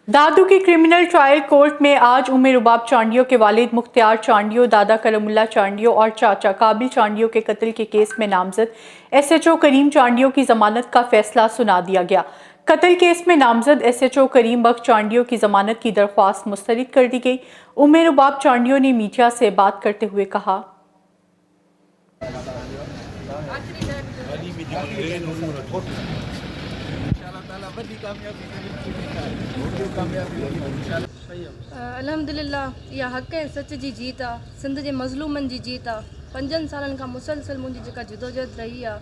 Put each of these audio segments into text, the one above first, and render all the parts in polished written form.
दादू की criminal trial court में आज उमर रुबाब चांडियो के वालिद मुख्तियार चांडियो, दादा कलमुल्ला चांडियो और चाचा काबिल चांडियो के कत्ल के केस में नामजद एसएचओ करीम चांडियो की जमानत का फैसला सुना दिया गया। कत्ल केस में नामजद एसएचओ करीम बख्श चांडियो की जमानत की दरख्वास्त मुस्तरद कर दी गई। उमर रुबाब चांडियो ने मीडिया से बात करते हुए कहा, अल्हम्दुलिल्लाह इहा हक़ ऐं सच जी जीत आहे। सिंध जे मज़लूमनि जी जीत आहे। 5 सालनि खां मुसलसल मुंहिंजी जेका जिदोजहद रही आहे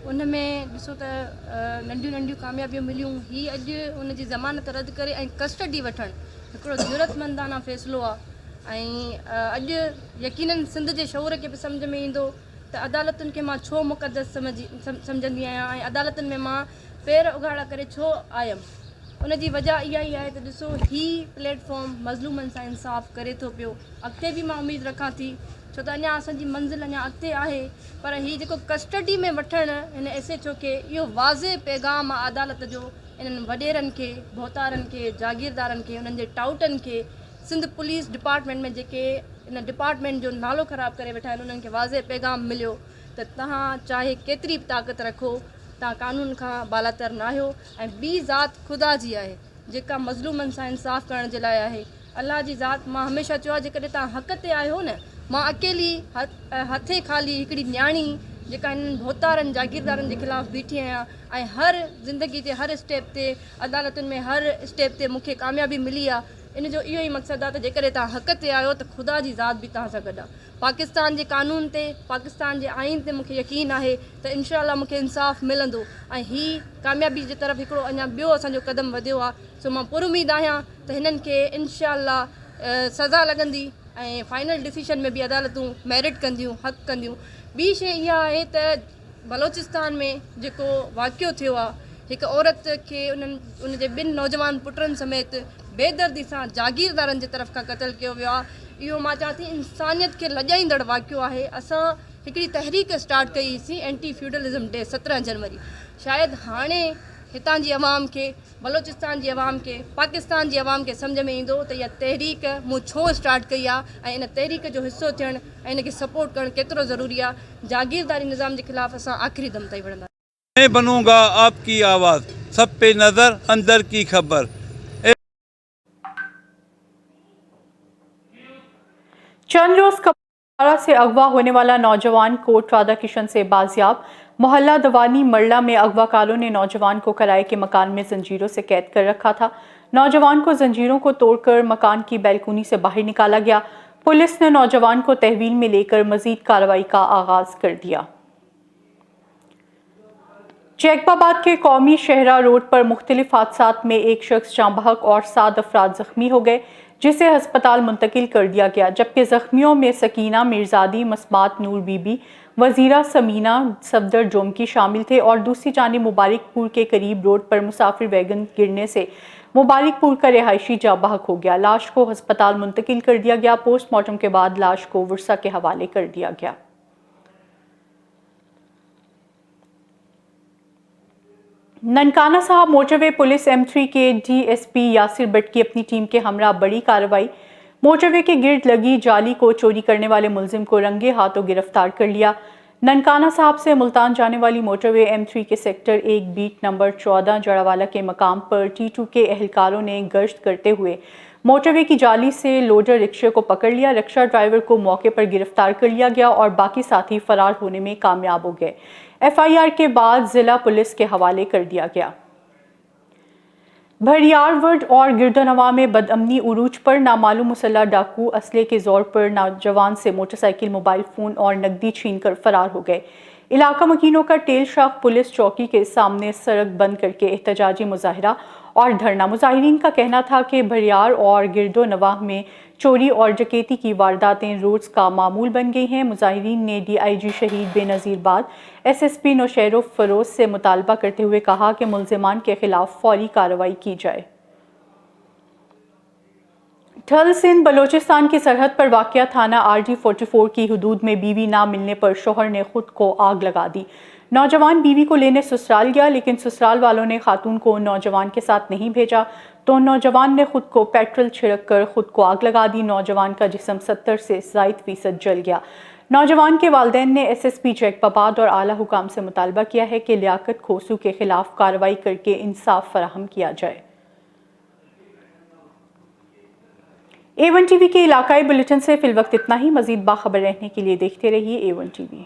उन में ॾिसो त नंढियूं नंढियूं कामयाबियूं मिलियूं। ही अॼु उन जी ज़मानत रद्द करे ऐं कस्टडी वठणु हिकिड़ो ज़रूरतमंदाना फ़ैसिलो आहे। ऐं अॼु यकीनन सिंध जे शौर खे बि सम्झ में ईंदो त अदालतुनि खे मां छो मुक़दस सम्झंदी आहियां ऐं अदालतुनि में मां पेर उघाड़ा करे छो आयमि। उनजी वजह इहा ई आहे त ॾिसो ही प्लेटफॉर्म मज़लूमनि सां इंसाफ़ करे थो पियो। अॻिते बि मां उमेदु रखां थी, छो त अञा असांजी मंज़िल अञा अॻिते आहे। पर हीउ जेको कस्टडी में वठणु हिन एसएचओ खे, इहो वाज़े पैगाम आहे अदालत जो इन्हनि वॾेरनि खे, भोतारनि खे, जागीरदारनि खे, उन्हनि जे टाउटनि खे, सिंध पुलिस डिपार्टमेंट में जेके इन डिपार्टमेंट जो नालो ख़राबु करे वेठा आहिनि, उन्हनि खे वाज़े पैगाम मिलियो त तव्हां चाहे केतिरी बि ताक़त रखो, तव्हां कानून खां बालातर न आहियो। ऐं ॿी ज़ात ख़ुदा जी आहे जेका मज़लूमनि सां इंसाफ़ करण जे लाइ आहे। अलाह जी ज़ात, मां हमेशह चयो आहे जेकॾहिं तव्हां हक़ ते आहियो न, मां अकेली हथे ख़ाली हिकिड़ी न्याणी जेका हिननि भोतारनि जागीरदारनि जे ख़िलाफ़ु बीठी आहियां। ऐं हर ज़िंदगी जे हर स्टेप ते, अदालतुनि में हर स्टेप ते मूंखे कामयाबी मिली आहे। इन जो इहो ई मक़सदु आहे त जेकॾहिं तव्हां हक़ ते आहियो त ख़ुदा जी ज़ात बि तव्हां सां गॾु आहे। पाकिस्तान जे कानून ते, पाकिस्तान जे आइन ते मूंखे यकीन आहे त इंशाअल्लाह मूंखे इंसाफ़ मिलंदो। ऐं हीअ कामयाबी जे तरफ़ हिकिड़ो अञा ॿियो असांजो क़दम वधियो आहे। सो मां पुरुमीद आहियां त हिननि खे इंशाअल्लाह सज़ा लॻंदी ऐं फाइनल डिसीशन में बि अदालतूं मैरिट कंदियूं, हक़ कंदियूं। ॿी शइ इहा आहे त बलोचिस्तान में जेको वाक़ियो थियो आहे, हिकु औरत खे उनजे 2 नौजवान पुटनि समेत बेदर्दी सां जागीरदारनि जे तरफ़ खां क़तल कयो वियो आहे। इहो मां चवां थी इंसानियत खे लॼाईंदड़ वाक़ियो आहे। असां हिकिड़ी तहरीक स्टार्ट कई हुईसीं एंटी फ्यूडलिज़म डे 17 जनवरी। शायदि हाणे हितां जी अवाम खे, बलोचिस्तान जी अवाम खे, पाकिस्तान जी अवाम खे सम्झ में ईंदो त इहा तहरीक मूं छो स्टार्ट कई आहे ऐं इन तहरीक जो हिसो थियणु ऐं इनखे सपोर्ट करणु केतिरो ज़रूरी आहे। जागीरदारी निज़ाम जे ख़िलाफ़ु असां आख़िरी दम ताईं विढ़ंदा। मैं बनूंगा आपकी आवाज़, सब पे नज़र, अंदर की खबर। चंद रोज कपवारा से अगवा होने वाला नौजवान कोट राधा किशन से बाजियाब। मोहल्ला दवानी मरला में अगवाकारों ने नौजवान को किराए के मकान में जंजीरों से कैद कर रखा था। नौजवान को जंजीरों को तोड़कर मकान की बैल्कनी से बाहर निकाला गया। पुलिस ने नौजवान को तहवील में लेकर मजीद कार्रवाई का आगाज कर दिया। जैकबाबाद के कौमी शहरा रोड पर मुख्तलिफ हादसात में एक शख्स जाँ बहक और 7 अफराद जख्मी हो गए, जिसे हस्पताल मुंतकिल कर दिया गया। जबकि जख्मियों में सकीना मिर्जादी, मस्बात नूर बीबी, वजीरा समीना सफदर जोमकी शामिल थे। और दूसरी जानिब मुबारकपुर के करीब रोड पर मुसाफिर वैगन गिरने से मुबारकपुर का रिहायशी जाँ बहक हो गया। लाश को हस्पताल मुंतकिल कर दिया गया। पोस्टमार्टम के बाद लाश को वर्सा के हवाले कर दिया गया। ननकाना साहब मोटरवे पुलिस M3 के DSP यासिर भट्ट की अपनी टीम के हमरा बड़ी कार्रवाई। मोटरवे के गिर्द लगी जाली को चोरी करने वाले मुलजिम को रंगे हाथों गिरफ्तार कर लिया। ननकाना साहब से मुल्तान जाने वाली मोटरवे M3 के सेक्टर 1 बीट नंबर 14 जड़ावाला के मकाम पर T2 के एहलकारों ने गश्त करते हुए मोटरवे की जाली से लोडर रिक्शे को पकड़ लिया। रिक्शा ड्राइवर को मौके पर गिरफ्तार कर लिया गया और बाकी साथी फरार होने में कामयाब हो गए। FIR के बाद जिला पुलिस के हवाले कर दिया गया। भरियारवड और गिरदोनवा में बदअमनी उरूज पर नामालूम मुसल्लह डाकू असले के जोर पर नौजवान से मोटरसाइकिल, मोबाइल फोन और नकदी छीनकर फरार हो गए। इलाका मकीनों का टेल शाख पुलिस चौकी के सामने सड़क बंद करके एहतजाजी मुजाहिरा और धरना। मुजाहिरीन का कहना था कि भरियार और गिरदोनवा में चोरी और डकैती की वारदातें रोज़ का मामूल बन गई हैं। मुजाहिरीन ने DIG शहीद बेनज़ीर बाद SSP नौशेरो फरोज से मुतालबा करते हुए कहा कि मुल्जिमान के खिलाफ फौरी कार्रवाई की जाए। ठल सिंध बलोचिस्तान की सरहद पर वाक़या थाना RG 44 की हदूद में बीवी ना मिलने पर शोहर ने खुद को आग लगा दी। नौजवान बीवी को लेने ससुराल गया, लेकिन ससुराल वालों ने खातून को नौजवान के साथ नहीं भेजा तो नौजवान ने खुद को पेट्रोल छिड़क कर खुद को आग लगा दी। नौजवान का जिस्म 70 से ज़ायद % जल गया। नौजवान के वालिदैन ने SSP जैकबाबाद और आला हुकाम से मुतालबा किया है कि लियाकत खोसू के खिलाफ कार्रवाई करके इंसाफ फराहम किया जाए। A1 TV के इलाकाई बुलेटिन से फिलवक्त इतना ही। मज़ीद बाखबर रहने के लिए देखते रहिए A1 TV।